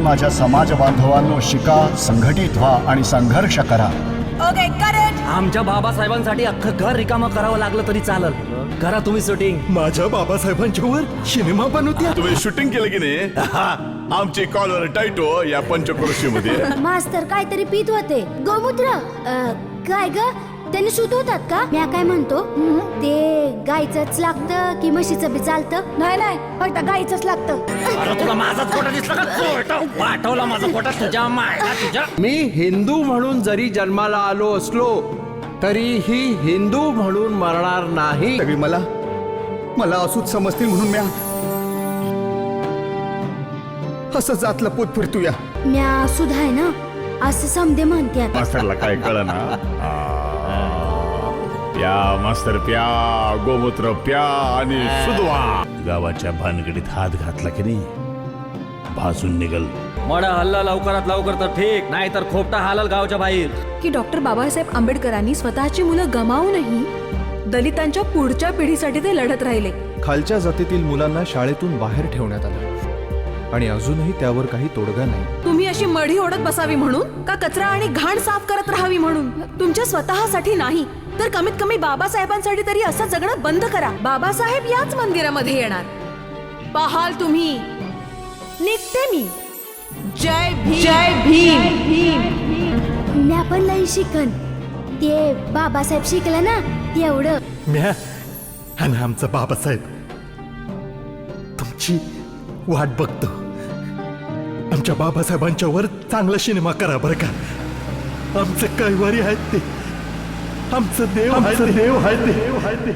माझ्या समाज बांधवांनो, शिका, संघटित व्हा आणि संघर्ष करा. Okay correct. आमच्या बाबासाहेबांसाठी अख्खं घर रिकामं करावं लागलं तरी चालल. करा तुम्ही शूटिंग. माझ्या बाबासाहेबांच्या वर सिनेमा बनवत्या. तुम्ही शूटिंग केलं की नाही? आमची कॉलर टायटो या पंचक्रोशीमध्ये. मास्तर काहीतरी पित होते. गोमूत्र काय ग, त्याने शुद्ध होतात का? मी काय म्हणतो, ते गायचंच लागतं की म्हशीचं बी चालतं? नाही नाही, फक्त गाईचंच लागतं. अरे तुला माझाच कोटा दिसला का? चोरटं. पाठवला माझा कोटा तुझ्या मायला तुझ्या. मी हिंदू म्हणून जरी जन्माला आलो असलो तरीही हिंदू म्हणून मरणार नाही. सगळी मला असूच समजतील म्हणून म्या असं जातलं पोत फिरतूया. म्या सुद्धा आहे ना, असं समदे म्हणतात. मास्तरला काय कळ ना. प्या मास्तर प्या, गोमूत्र प्या आणि सुधवा. गावाच्या भानगडीत हात घातला की नाही भाजून निघल. मडा हल्ला लवकरात लवकर तर ठीक, नाही तर खोपटा हालल गावच्या बाहेर. की डॉक्टर बाबासाहेब आंबेडकरांनी स्वतःची मुलं गमावूनही दलितांच्या पुढच्या पिढीसाठी ते लढत राहिले. खालच्या जातीतील मुलांना शाळेतून बाहेर ठेवण्यात आलं आणि अजूनही त्यावर काही तोडगा नाही. तुम्ही अशी मढी ओढत बसावी म्हणून का कचरा आणि घाण साफ करत राहावी म्हणून? तुमच्या स्वतःसाठी नाही तर कमीत कमी बाबासाहेबांसाठी तरी असं जगणं बंद करा. बाबासाहेब याच मंदिरामध्ये येणार, पाहाल तुम्ही. निघते मी. जय भीम. जय भीम. म्या पण लई शिकन. ते बाबासाहेब शिकला ना तेवढं. म्या आणि आमचा बाबासाहेब तुमची वाट बघतो. आमच्या बाबासाहेबांच्या वर चांगला सिनेमा करा बरं का. आमचे कैवारी आहेत ते, आमचं देव आहे ते.